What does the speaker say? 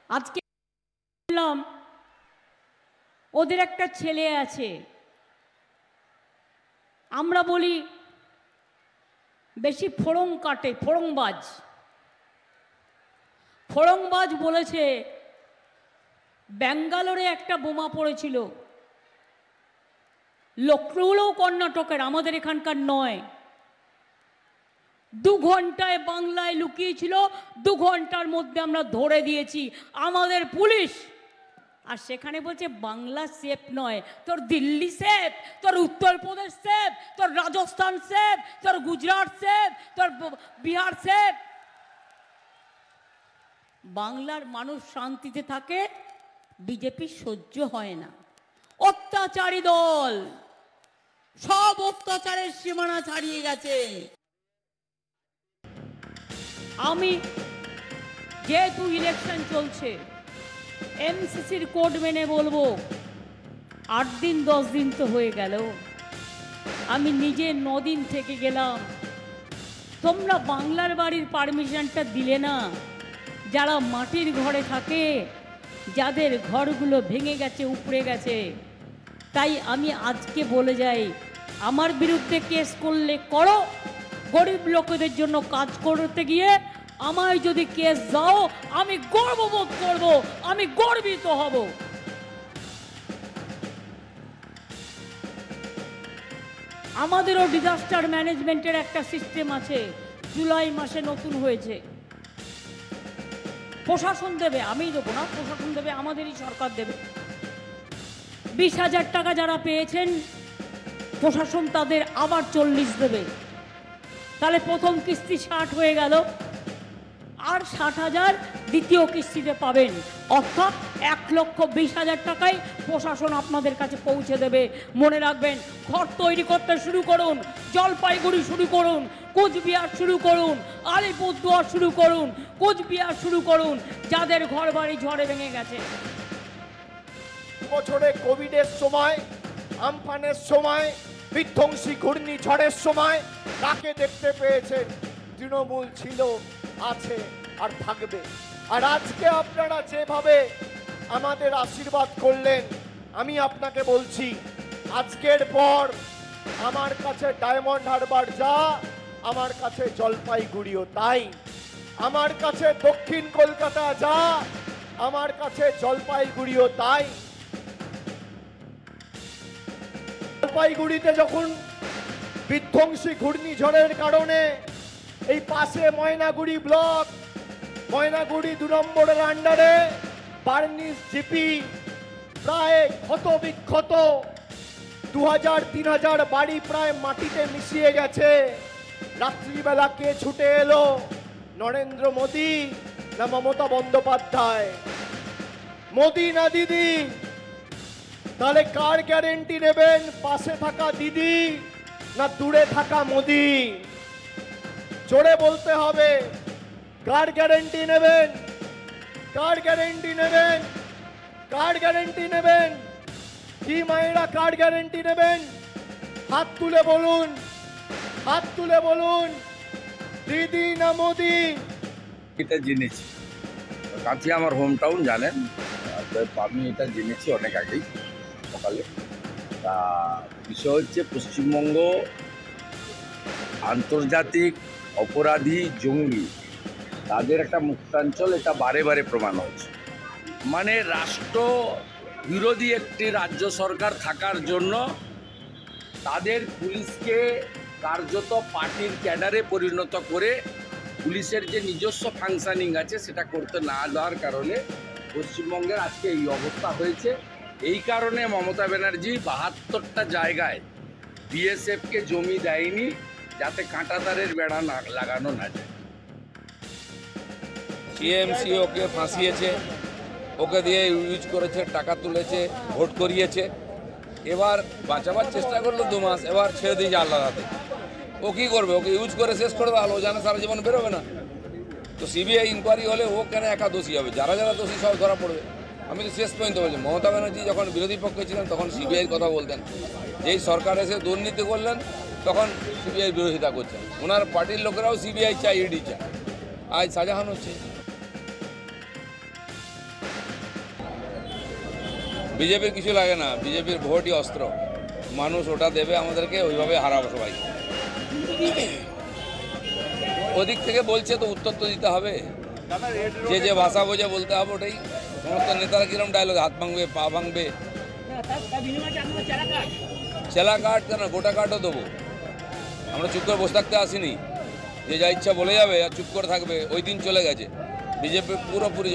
আজকে বললাম ওদের একটা ছেলে আছে, আমরা বলি বেশি ফোড়ং কাটে, ফোড়ংবাজ বলেছে ব্যাঙ্গালোরে একটা বোমা পড়েছিল, লখনৌও কর্ণাটকের, আমাদের এখানকার নয়। 2 ঘন্টায় বাংলায় লুকিয়েছিল, 2 ঘন্টার মধ্যে আমরা ধরে দিয়েছি আমাদের পুলিশ। আর সেখানে বলছে বাংলা সেফ নয়, তোর দিল্লি সেফ, তোর উত্তরপ্রদেশ সেফ, তোর রাজস্থান সেফ, তোর গুজরাট সেফ, তোর বিহার সেফ। বাংলার মানুষ শান্তিতে থাকে, বিজেপি সহ্য হয় না। অত্যাচারী দল, সব অত্যাচারের সীমানা ছাড়িয়ে গেছে। আমি যেহেতু ইলেকশন চলছে, এমসিসির কোড মেনে বলবো 8 দিন 10 দিন তো হয়ে গেল, আমি নিজে 9 দিন থেকে গেলাম। তোমরা বাংলার বাড়ির পারমিশনটা দিলে না। যারা মাটির ঘরে থাকে, যাদের ঘরগুলো ভেঙে গেছে, উপড়ে গেছে, তাই আমি আজকে বলে যাই, আমার বিরুদ্ধে কেস করলে করো, গরিব লোকেদের জন্য কাজ করতে গিয়ে আমায় যদি কেস দাও, আমি গর্ববোধ করব, আমি গর্বিত হব। আমাদেরও ডিজাস্টার ম্যানেজমেন্টের একটা সিস্টেম আছে, জুলাই মাসে নতুন হয়েছে। প্রশাসন দেবে, আমি দেবো না, প্রশাসন দেবে, আমাদেরই সরকার দেবে। 20,000 টাকা যারা পেয়েছেন, প্রশাসন তাদের আবার 40 দেবে। তাহলে প্রথম কিস্তি 60 হয়ে গেল, আর 60,000 দ্বিতীয় কিস্তিতে পাবেন। অর্থাৎ 1,20,000 টাকায় প্রশাসন আপনাদের কাছে পৌঁছে দেবে। মনে রাখবেন, ঘর তৈরি করতে শুরু করুন, জলপাইগুড়ি শুরু করুন, কোচবিহার শুরু করুন, আলিপুরদুয়ার শুরু করুন, কোচবিহার শুরু করুন, যাদের ঘর বাড়ি ঝড়ে ভেঙে গেছে। বছরে কোভিডের সময়, আমফানের সময়, বিধ্বংসী ঘূর্ণিঝড়ের সময় কাকে দেখতে পেয়েছেন? তৃণমূল ছিল, আছে আর থাকবে। আর আজকে আপনারা যেভাবে আমাদের আশীর্বাদ করলেন, আমি আপনাকে বলছি, আজকের পর আমার কাছে ডায়মন্ড হারবার যা, আমার কাছে জলপাইগুড়িও তাই। আমার কাছে দক্ষিণ কলকাতা যা, আমার কাছে জলপাইগুড়িও তাই। জলপাইগুড়িতে যখন বিধ্বংসী ঘূর্ণিঝড়ের কারণে এই পাশে ময়নাগুড়ি ব্লক, ময়নাগুড়ি 2 নম্বরের আন্ডারে বার্নিস জিপি প্রায় ক্ষত বিক্ষত, 2000-3000 বাড়ি প্রায় মাটিতে মিশিয়ে গেছে। রাত্রিবেলা কে ছুটে এলো? নরেন্দ্র মোদী না মমতা বন্দ্যোপাধ্যায়? মোদী না দিদি? তাহলে কার গ্যারেন্টি নেবেন? পাশে থাকা দিদি না দূরে থাকা মোদী? জোরে বলতে হবে, কার গ্যারেন্টি নেবেন? কার গ্যারেন্টি নেবেন? কার গ্যারেন্টি নেবেন? কি মায়েরা কার গ্যারেন্টি নেবেন? হাত তুলে বলুন, হাত তুলে বলুন, দিদি না মোদী? এটা জেনেছি, কাছে আমার হোম টাউন জানেন, আমি এটা জেনেছি অনেক আগেই সকালে। তা বিষয় হচ্ছে, পশ্চিমবঙ্গ আন্তর্জাতিক অপরাধী জঙ্গি, তাদের একটা মুক্তাঞ্চল, এটা বারে বারে প্রমাণ হয়েছে। মানে রাষ্ট্র বিরোধী একটি রাজ্য সরকার থাকার জন্য তাদের পুলিশকে কার্যত পার্টির ক্যাডারে পরিণত করে পুলিশের যে নিজস্ব ফাংশনিং আছে সেটা করতে না দেওয়ার কারণে পশ্চিমবঙ্গের আজকে এই অবস্থা হয়েছে। এই কারণে মমতা ব্যানার্জি 72টা জায়গায় বিএসএফকে জমি দেয়নি, যাতে কাঁটাতারের বেড়া না লাগানো না যায়। টিএমসি ওকে ফাঁসিয়েছে, ওকে দিয়ে ইউজ করেছে, টাকা তুলেছে, ভোট করিয়েছে। এবার বাঁচাবার চেষ্টা করলো 2 মাস, এবার ছেড়ে দিয়েছে আল্লাহ রাতে। ও কী করবে? ওকে ইউজ করে শেষ করে দেওয়া হলো, ও জানে সারা জীবন বেরোবে না। তো সিবিআই ইনকোয়ারি হলে ও কেন একা দোষী হবে? যারা যারা দোষী সব ধরা পড়বে। আমি তো শেষ পর্যন্ত বলছি, মমতা ব্যানার্জি যখন বিরোধী পক্ষে ছিলেন তখন সিবিআইয়ের কথা বলতেন, যেই সরকার এসে দুর্নীতি করলেন তখন সিবিআই বিরোধিতা করছেন। ওনার পার্টির লোকেরাও সিবিআই চায়, ইডি চায়। আজ শাহজাহান হচ্ছে। বিজেপির কিছু লাগে না, বিজেপির ভোটই অস্ত্র, মানুষ ওটা দেবে আমাদেরকে, ওইভাবে হারাবো সবাই। ওদিক থেকে বলছে তো উত্তর তো দিতে হবে, যে যে ভাষা বোঝে বলতে হবে ওটাই। সমস্ত নেতারা কিরম ডায়লগ, হাত ভাঙবে পা ভাঙবে, চেলা কাঠ কেন গোটা কাঠও দেবো। আমরা চুপ করে বসে থাকতে আসিনি, যে যা ইচ্ছা বলে যাবে আর চুপ করে থাকবে, ওই দিন চলে গেছে। বিজেপি পুরোপুরি